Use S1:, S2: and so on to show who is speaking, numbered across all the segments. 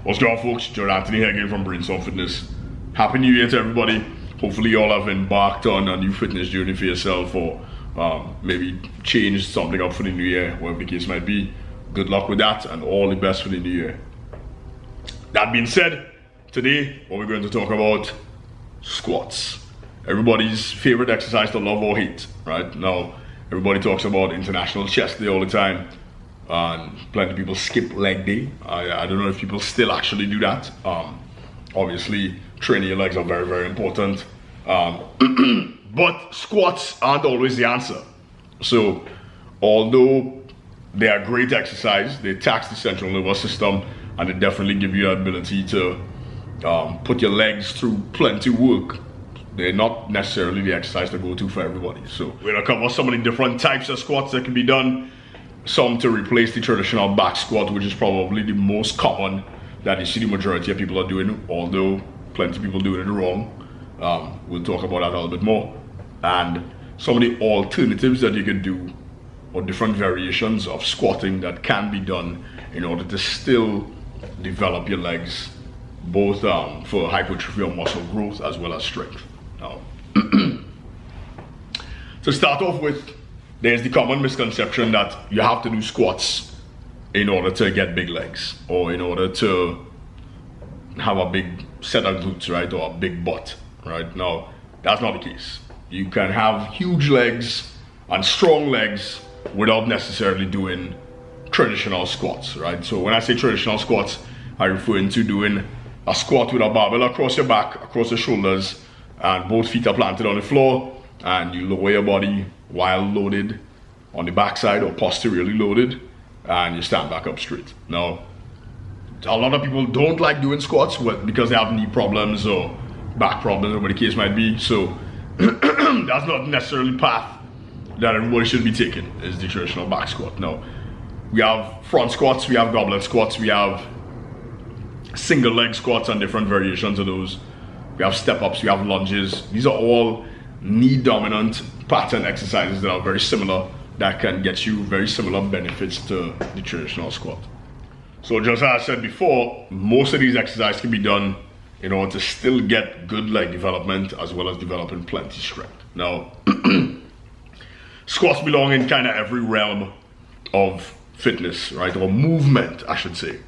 S1: What's going on, folks? Joe Anthony here again from Brainstorm Fitness. Happy New Year to everybody. Hopefully you all have embarked on a new fitness journey for yourself, or maybe changed something up for the new year, whatever the case might be. Good luck with that and all the best for the new year. That being said, today what we're going to talk about, squats. Everybody's favorite exercise to love or hate, right? Now, everybody talks about International Chest Day all the time. And plenty of people skip leg day. I don't know if people still actually do that. Obviously, training your legs are very, very important. But squats aren't always the answer. So, although they are great exercise, they tax the central nervous system, and they definitely give you the ability to put your legs through plenty of work. They're not necessarily the exercise to go to for everybody. So, we're gonna cover some of the different types of squats that can be done. Some to replace the traditional back squat, which is probably the most common that you see the majority of people are doing, although plenty of people doing it wrong. We'll talk about that a little bit more. And some of the alternatives that you can do, or different variations of squatting that can be done in order to still develop your legs, both for hypertrophy or muscle growth as well as strength. Now, to start off with, there's the common misconception that you have to do squats in order to get big legs, or in order to have a big set of glutes, right, or a big butt, right? Now, that's not the case. You can have huge legs and strong legs without necessarily doing traditional squats, right? So when I say traditional squats, I'm referring to doing a squat with a barbell across your back, across the shoulders, and both feet are planted on the floor, and you lower your body while loaded on the backside or posteriorly loaded, and you stand back up straight. Now, a lot of people don't like doing squats because they have knee problems or back problems, or whatever the case might be. So that's not necessarily the path that everybody should be taking, is the traditional back squat. Now, we have front squats, we have goblet squats, we have single leg squats and different variations of those. We have step ups, we have lunges. These are all knee dominant pattern exercises that are very similar, that can get you very similar benefits to the traditional squat. So just as I said before, most of these exercises can be done in order to still get good leg development as well as developing plenty strength. Now, squats belong in kind of every realm of fitness, right, or movement, I should say.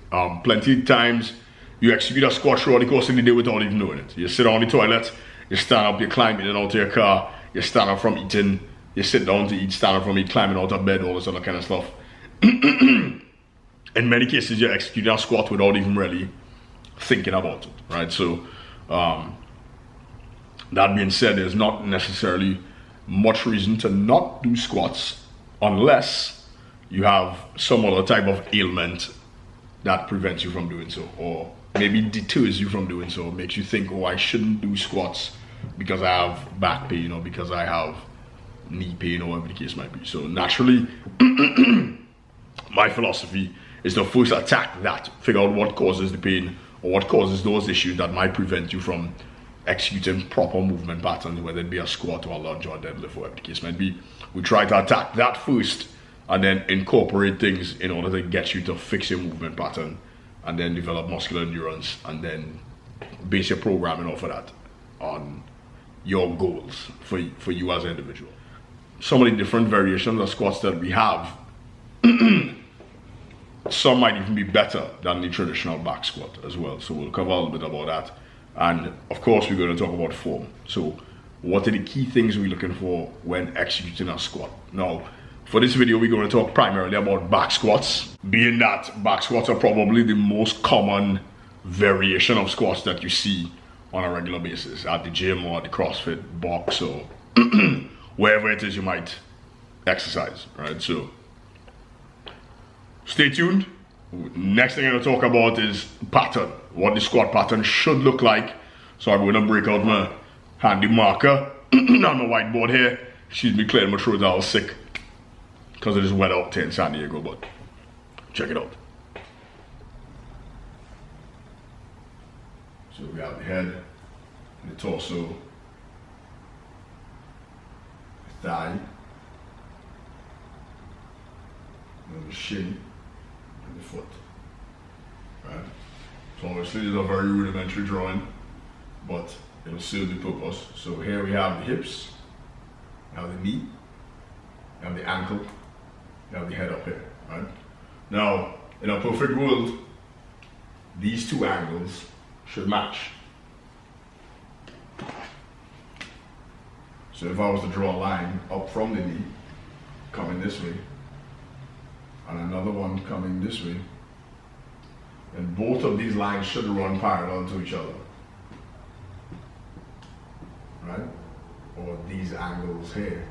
S1: Plenty of times you execute a squat throughout the course of the day without even knowing it. You sit on the toilet, you stand up, you climb in and out of your car, you stand up from eating, you sit down to eat, stand up from eat, climbing out of bed, all this other kind of stuff. In many cases, you're executing a squat without even really thinking about it, right? So, that being said, there's not necessarily much reason to not do squats unless you have some other type of ailment that prevents you from doing so, or maybe deters you from doing so, makes you think, oh, I shouldn't do squats because I have back pain, or because I have knee pain, or whatever the case might be. So naturally, my philosophy is to first attack that, figure out what causes the pain, or what causes those issues that might prevent you from executing proper movement patterns, whether it be a squat or a lunge or a deadlift, or whatever the case might be. We try to attack that first, and then incorporate things in order to get you to fix your movement pattern, and then develop muscular endurance, and then base your programming off of that on your goals for you as an individual. Some of the different variations of squats that we have, some might even be better than the traditional back squat as well. So we'll cover a little bit about that. And of course, we're going to talk about form. So what are the key things we're looking for when executing a squat? Now, for this video, we're going to talk primarily about back squats, being that back squats are probably the most common variation of squats that you see on a regular basis at the gym or at the CrossFit box, or wherever it is you might exercise, right? So stay tuned. Next thing I'm going to talk about is pattern, what the squat pattern should look like. So I'm going to break out my handy marker on my whiteboard here. Excuse me, clearing my throat, I was sick because it is wet out here in San Diego, but check it out. So we have the head, the torso, the thigh, and the shin, and the foot. Right? So obviously this is a very rudimentary drawing, but it'll serve the purpose. So here we have the hips, we have the knee, we have the ankle, we have the head up here, right? Now, in a perfect world, these two angles should match. So if I was to draw a line up from the knee, coming this way, and another one coming this way, then both of these lines should run parallel to each other, right? Or these angles here.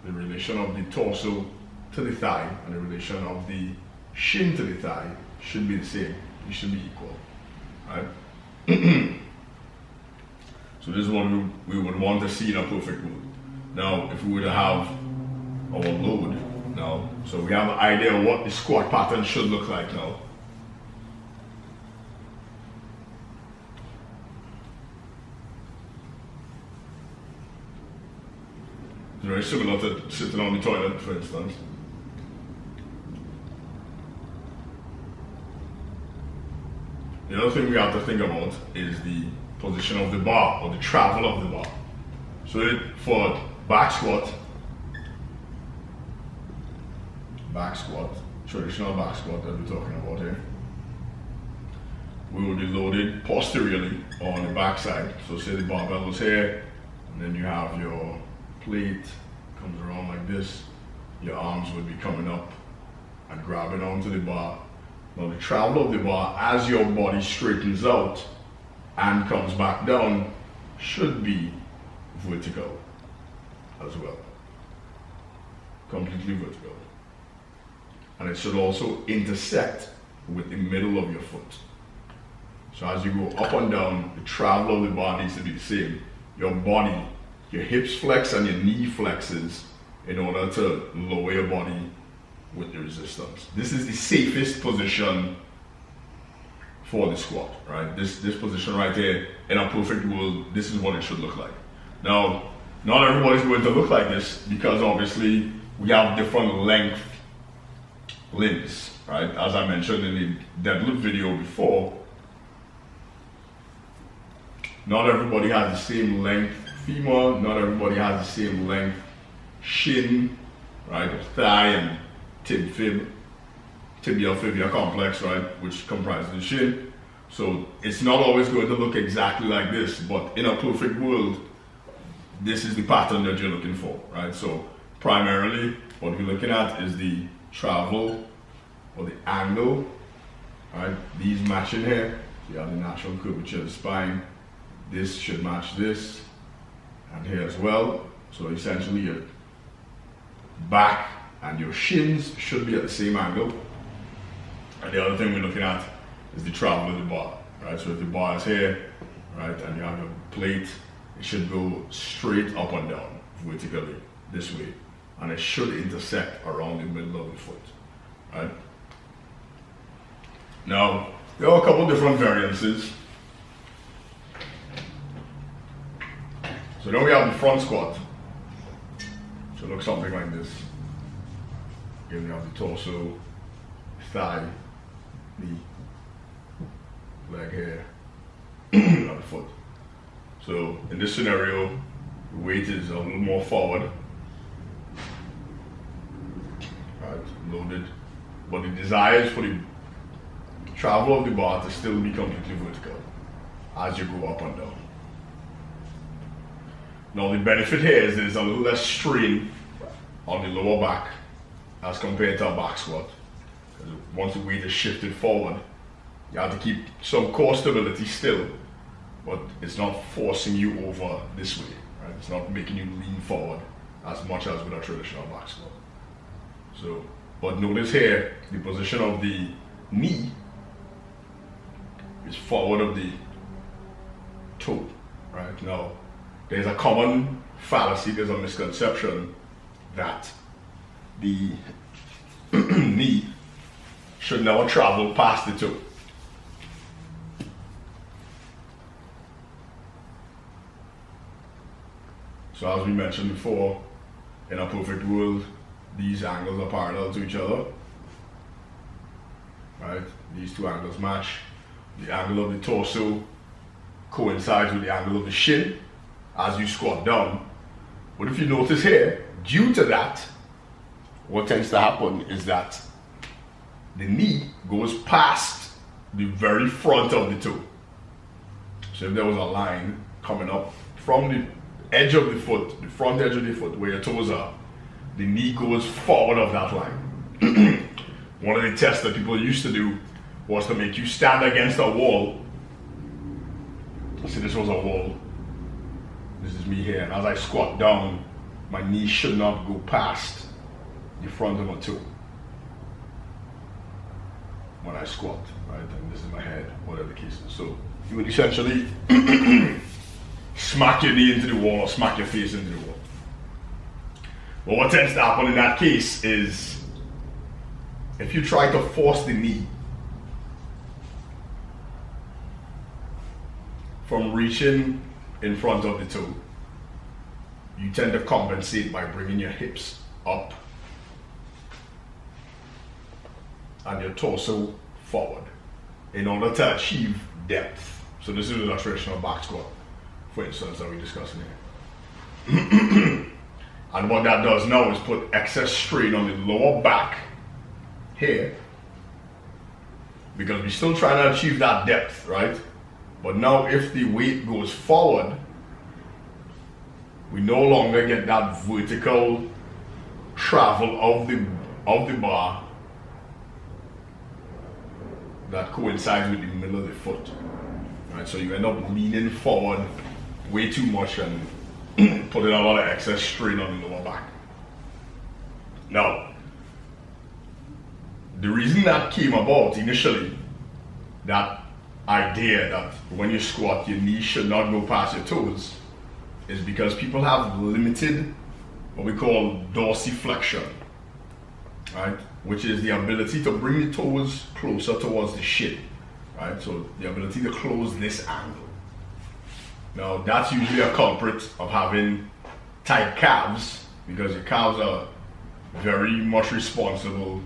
S1: The relation of the torso to the thigh and the relation of the shin to the thigh should be the same. It should be equal, right? So this is what we would want to see in a perfect world. Now, if we were to have our load now, so we have an idea of what the squat pattern should look like now. It's very similar to sitting on the toilet, for instance. The other thing we have to think about is the position of the bar, or the travel of the bar. So for back squat, traditional back squat that we're talking about here, we will be loaded posteriorly on the back side. So say the barbell was here, and then you have your plate, comes around like this, your arms would be coming up and grabbing onto the bar. Now the travel of the bar as your body straightens out and comes back down should be vertical as well. Completely vertical. And it should also intersect with the middle of your foot. So as you go up and down, the travel of the bar needs to be the same. Your body, your hips flex and your knee flexes in order to lower your body with the resistance. This is the safest position for the squat, right? This position right here, in a perfect world, this is what it should look like. Now, not everybody's going to look like this because obviously we have different length limbs, right? As I mentioned in the deadlift video before, not everybody has the same length femur, not everybody has the same length shin, right? Or thigh and tibial-fibula complex, right? Which comprises the shin. So it's not always going to look exactly like this, but in a perfect world, this is the pattern that you're looking for, right? So primarily, what we're looking at is the travel or the angle, right? These matching here. You have the natural curvature of the spine. This should match this, and here as well. So essentially your back and your shins should be at the same angle. And the other thing we're looking at is the travel of the bar, right? So if the bar is here, right, and you have your plate, it should go straight up and down vertically this way, and it should intersect around the middle of the foot, right? Now, there are a couple different variances. So then we have the front squat. So it looks something like this. Again, we have the torso, thigh, knee, leg here, and the foot. So in this scenario, the weight is a little more forward, right, loaded, but the desire is for the travel of the bar to still be completely vertical as you go up and down. Now the benefit here is there's a little less strain on the lower back as compared to a back squat. Because once the weight is shifted forward, you have to keep some core stability still, but it's not forcing you over this way, right? It's not making you lean forward as much as with a traditional back squat. So, but notice here, the position of the knee is forward of the toe, right? Now, there's a common fallacy, there's a misconception that the knee should never travel past the toe. So as we mentioned before, in a perfect world, these angles are parallel to each other. right? These two angles match. The angle of the torso coincides with the angle of the shin as you squat down. But if you notice here, due to that, what tends to happen is that the knee goes past the very front of the toe. So if there was a line coming up from the edge of the foot, the front edge of the foot where your toes are, the knee goes forward of that line. One of the tests that people used to do was to make you stand against a wall. See, this was a wall. This is me here. And as I squat down, my knee should not go past the front of my toe when I squat, right? And this is my head, whatever the case is. So you would essentially smack your knee into the wall or smack your face into the wall. But what tends to happen in that case is if you try to force the knee from reaching in front of the toe, you tend to compensate by bringing your hips up and your torso forward in order to achieve depth. So this is a traditional back squat, for instance, that we're discussing here. And what that does now is put excess strain on the lower back here, because we're still trying to achieve that depth, right? But now if the weight goes forward, we no longer get that vertical travel of the bar that coincides with the middle of the foot, right? So you end up leaning forward way too much and putting a lot of excess strain on the lower back. Now, the reason that came about initially, that idea that when you squat your knees should not go past your toes, is because people have limited what we call dorsiflexion, right? Which is the ability to bring the toes closer towards the shin, right? So the ability to close this angle. Now that's usually a culprit of having tight calves, because your calves are very much responsible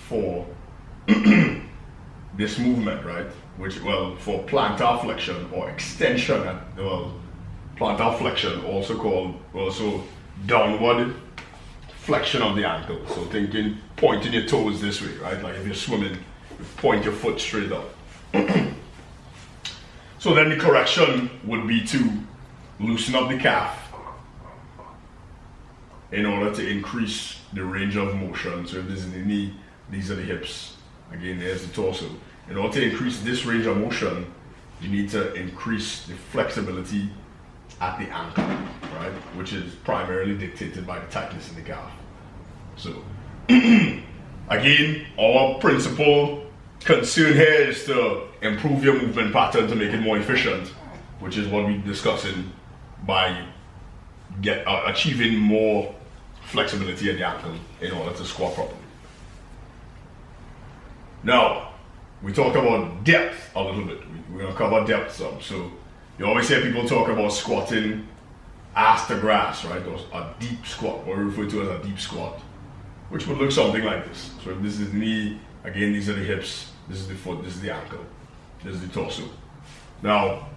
S1: for this movement, right? Which, well, for plantar flexion or extension, plantar flexion, also downward flexion of the ankle. So thinking, pointing your toes this way, right? Like if you're swimming, you point your foot straight up. So then the correction would be to loosen up the calf in order to increase the range of motion. So if this is the knee, these are the hips. Again, there's the torso. In order to increase this range of motion, you need to increase the flexibility at the ankle, right? Which is primarily dictated by the tightness in the calf. So, again, our principal concern here is to improve your movement pattern to make it more efficient, which is what we're discussing by achieving more flexibility at the ankle in order to squat properly. Now, we talked about depth a little bit. We're going to cover depth some. So you always hear people talk about squatting ass to grass, right? Or a deep squat, what we refer to as a deep squat, which would look something like this. So if this is the knee, again, these are the hips, this is the foot, this is the ankle, this is the torso. Now,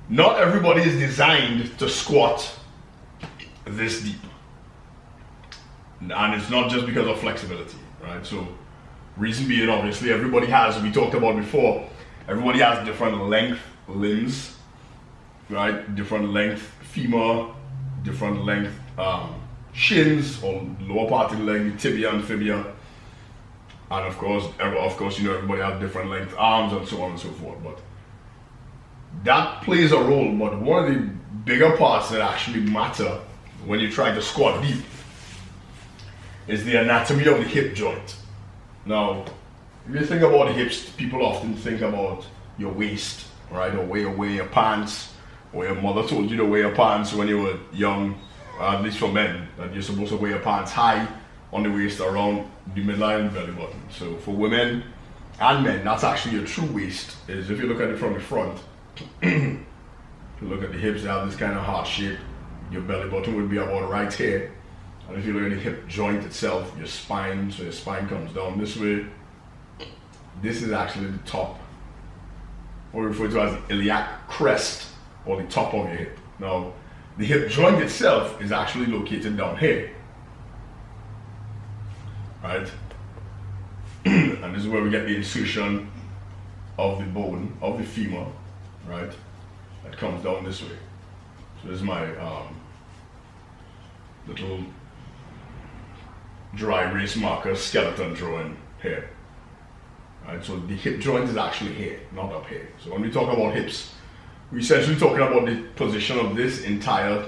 S1: not everybody is designed to squat this deep. And it's not just because of flexibility, right? So reason being, obviously, everybody has, we talked about before, everybody has different length limbs, right? Different length femur, different length shins, or lower part of the leg, tibia and fibia. And of course, you know, everybody has different length arms and so on and so forth. But that plays a role, but one of the bigger parts that actually matter when you try to squat deep is the anatomy of the hip joint. Now, if you think about the hips, people often think about your waist, right? Or where you wear your pants, or your mother told you to wear your pants when you were young, at least for men, that you're supposed to wear your pants high on the waist around the midline and belly button. So for women and men, that's actually your true waist. Is if you look at it from the front, if you look at the hips, they have this kind of heart shape. Your belly button would be about right here, And if you look at the hip joint itself, your spine, so your spine comes down this way. This is actually the top, or referred to as the iliac crest, or the top of your hip. Now, the hip joint itself is actually located down here, right? And this is where we get the insertion of the bone, of the femur, right? That comes down this way. So this is my little dry erase marker skeleton drawing here. Right, so the hip joint is actually here, not up here. So when we talk about hips, we're essentially talking about the position of this entire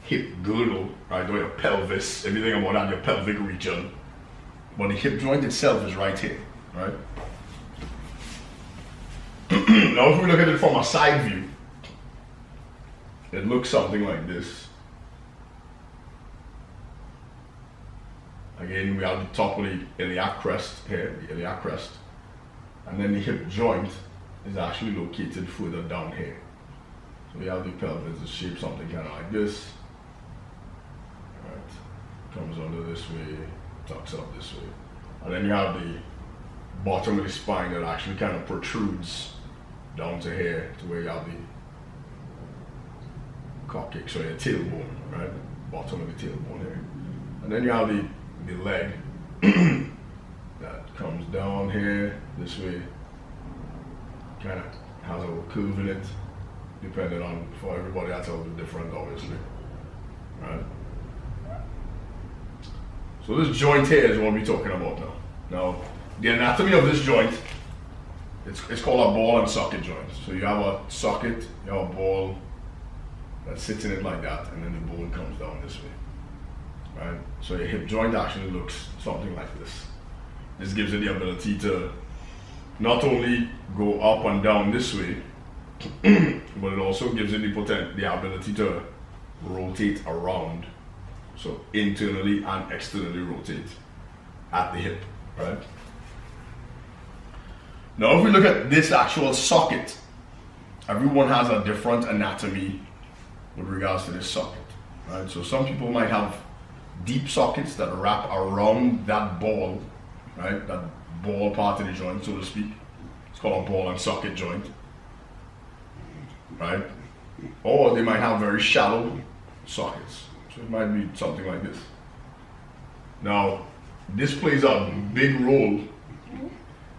S1: hip girdle, right, or your pelvis, everything about that, your pelvic region. But the hip joint itself is right here, right? Now if we look at it from a side view, it looks something like this. Again, we have the top of the iliac crest here, the iliac crest. And then the hip joint is actually located further down here. So we have the pelvis, it's shaped something kind of like this. Right. Comes under this way, tucks up this way. And then you have the bottom of the spine that actually kind of protrudes down to here, to where you have the coccyx, so your tailbone, right? Bottom of the tailbone here. And then you have the leg that comes down here this way, kind of has a little curve in it, depending on, for everybody that's a little bit different obviously, right? So this joint here is what we're talking about now. Now, the anatomy of this joint, it's called a ball and socket joint. So you have a socket, you have a ball that sits in it like that, and then the bone comes down this way. Right? So your hip joint actually looks something like this. This gives it the ability to not only go up and down this way, but it also gives it the ability to rotate around. So internally and externally rotate at the hip, right? Now if we look at this actual socket, everyone has a different anatomy with regards to this socket, right? So some people might have deep sockets that wrap around that ball, right? That ball part of the joint, so to speak. It's called a ball and socket joint, right? Or they might have very shallow sockets. So it might be something like this. Now, this plays a big role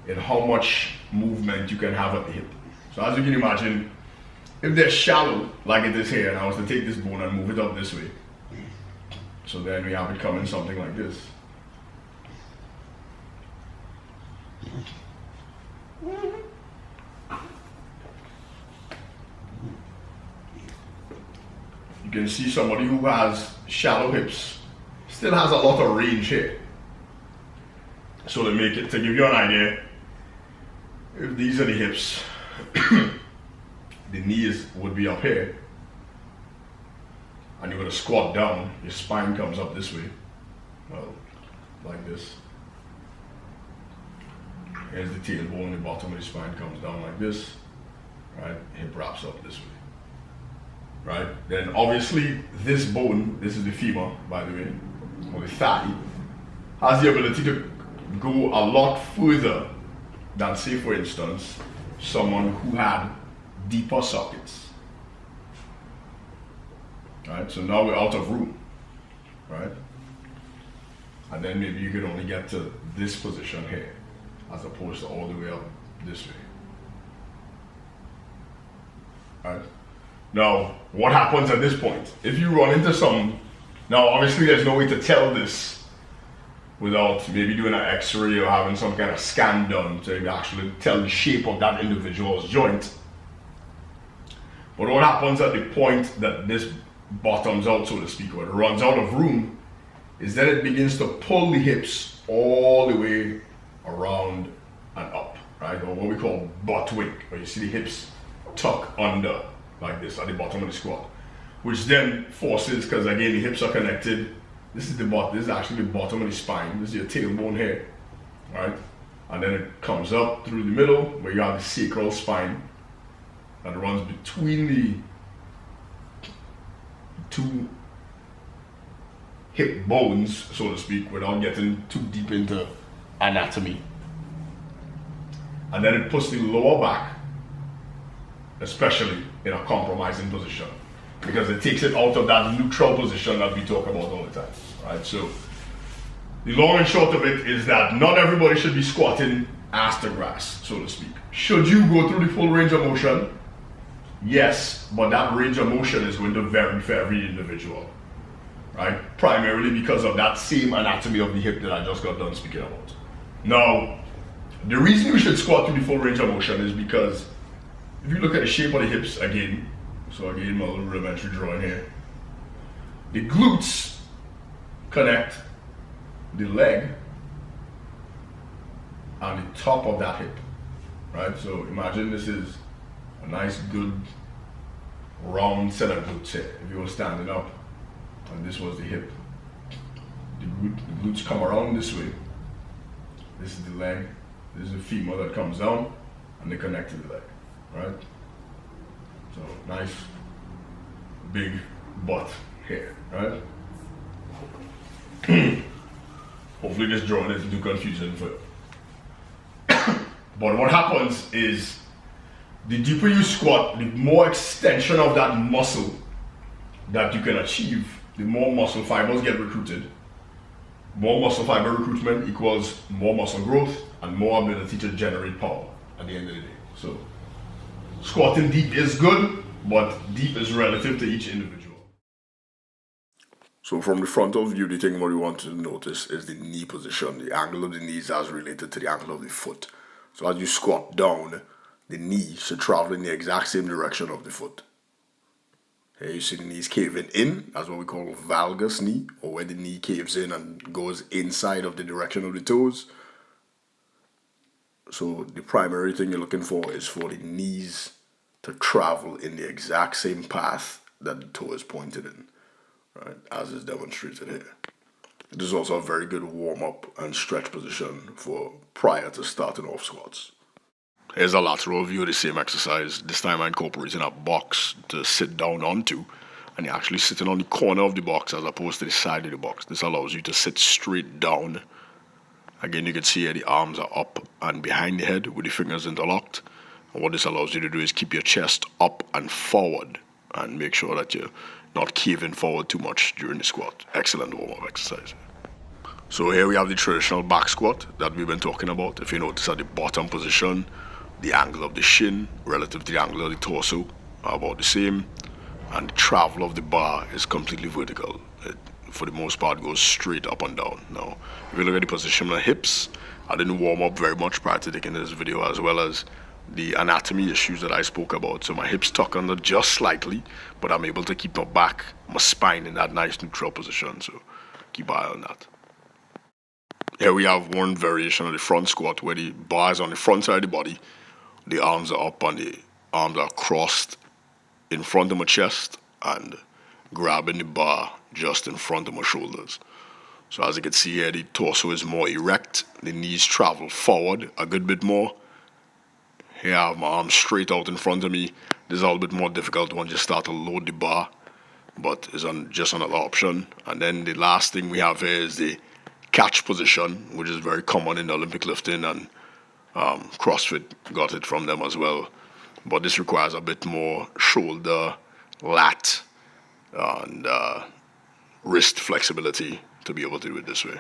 S1: in how much movement you can have at the hip. So as you can imagine, if they're shallow, like it is here, and I was to take this bone and move it up this way, so then we have it coming something like this. You can see somebody who has shallow hips still has a lot of range here. So to give you an idea, if these are the hips, the knees would be up here, and you're going to squat down, your spine comes up this way, well, like this. Here's the tailbone, the bottom of the spine comes down like this, right? Hip wraps up this way, right? Then obviously this bone, this is the femur, by the way, or the thigh, has the ability to go a lot further than, say for instance, someone who had deeper sockets. Right, so now we're out of room, right? And then maybe you could only get to this position here, as opposed to all the way up this way. Right? Now, what happens at this point? If you run into some, now obviously there's no way to tell this without maybe doing an x-ray or having some kind of scan done to actually tell the shape of that individual's joint. But what happens at the point that this bottoms out, so to speak, or it runs out of room, is that it begins to pull the hips all the way around and up, right? Or what we call butt wink, where you see the hips tuck under like this at the bottom of the squat, which then forces, because again the hips are connected. This is actually the bottom of the spine. This is your tailbone here, right? And then it comes up through the middle where you have the sacral spine that runs between the two hip bones, so to speak, without getting too deep into anatomy. And then it puts the lower back, especially, in a compromising position, because it takes it out of that neutral position that we talk about all the time, right? So the long and short of it is that not everybody should be squatting ass to grass, so to speak. Should you go through the full range of motion? Yes, but that range of motion is going to vary for every individual, right? Primarily because of that same anatomy of the hip that I just got done speaking about. Now, the reason you should squat through the full range of motion is because if you look at the shape of the hips again, so again, my little rudimentary drawing here, the glutes connect the leg and the top of that hip, right? So imagine this is a nice, good, round set of glutes here. If you were standing up and this was the hip, the glutes come around this way. This is the leg, this is the femur that comes down, and they connect to the leg, right? So nice, big butt here, right? Hopefully this drawing isn't too confusing for you. But what happens is, the deeper you squat, the more extension of that muscle that you can achieve, the more muscle fibers get recruited. More muscle fiber recruitment equals more muscle growth and more ability to generate power at the end of the day. So squatting deep is good, but deep is relative to each individual. So from the frontal view, the thing what we want to notice is the knee position, the angle of the knees as related to the angle of the foot. So as you squat down, the knee should travel in the exact same direction of the foot. Here you see the knees caving in, that's what we call valgus knee, or where the knee caves in and goes inside of the direction of the toes. So the primary thing you're looking for is for the knees to travel in the exact same path that the toe is pointed in, right, as is demonstrated here. This is also a very good warm-up and stretch position for prior to starting off squats. Here's a lateral view of the same exercise. This time I'm incorporating a box to sit down onto, and you're actually sitting on the corner of the box as opposed to the side of the box. This allows you to sit straight down. Again, you can see here the arms are up and behind the head with the fingers interlocked. And what this allows you to do is keep your chest up and forward and make sure that you're not caving forward too much during the squat. Excellent warm-up exercise. So here we have the traditional back squat that we've been talking about. If you notice at the bottom position, the angle of the shin relative to the angle of the torso are about the same, and the travel of the bar is completely vertical. It, for the most part, goes straight up and down. Now, if you look at the position of the hips, I didn't warm up very much prior to taking this video, as well as the anatomy issues that I spoke about. So my hips tuck under just slightly, but I'm able to keep my back, my spine in that nice neutral position. So keep an eye on that. Here we have one variation of the front squat where the bar is on the front side of the body, the arms are up and the arms are crossed in front of my chest and grabbing the bar just in front of my shoulders. So as you can see here, the torso is more erect, the knees travel forward a good bit more. Here I have my arms straight out in front of me. This is a little bit more difficult once you start to load the bar, but it's just another option. And then the last thing we have here is the catch position, which is very common in Olympic lifting, and CrossFit got it from them as well. But this requires a bit more shoulder, lat, and wrist flexibility to be able to do it this way.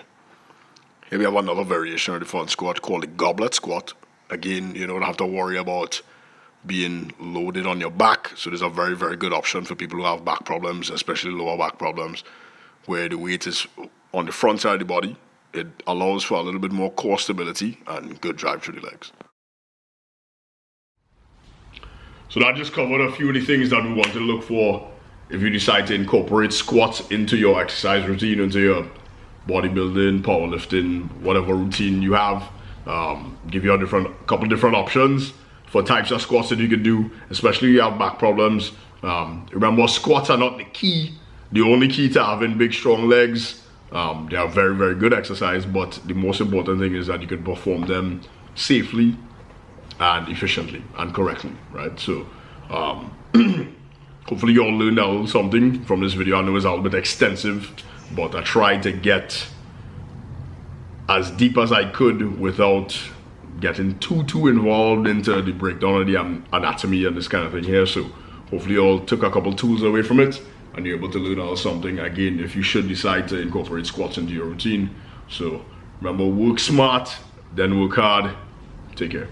S1: Here we have another variation of the front squat called the goblet squat. Again, you don't have to worry about being loaded on your back. So this is a very, very good option for people who have back problems, especially lower back problems, where the weight is on the front side of the body. It allows for a little bit more core stability and good drive through the legs. So that just covered a few of the things that we want to look for if you decide to incorporate squats into your exercise routine, into your bodybuilding, powerlifting, whatever routine you have. Give you a couple different options for types of squats that you can do, especially if you have back problems. Remember, squats are not the key. The only key to having big, strong legs. They are very, very good exercise, but the most important thing is that you can perform them safely and efficiently and correctly, right? So hopefully you all learned a little something from this video. I know it's a little bit extensive, but I tried to get as deep as I could without getting too involved into the breakdown of the anatomy and this kind of thing here. So hopefully you all took a couple tools away from it and you're able to learn out something again if you should decide to incorporate squats into your routine. So remember, work smart, then work hard. Take care.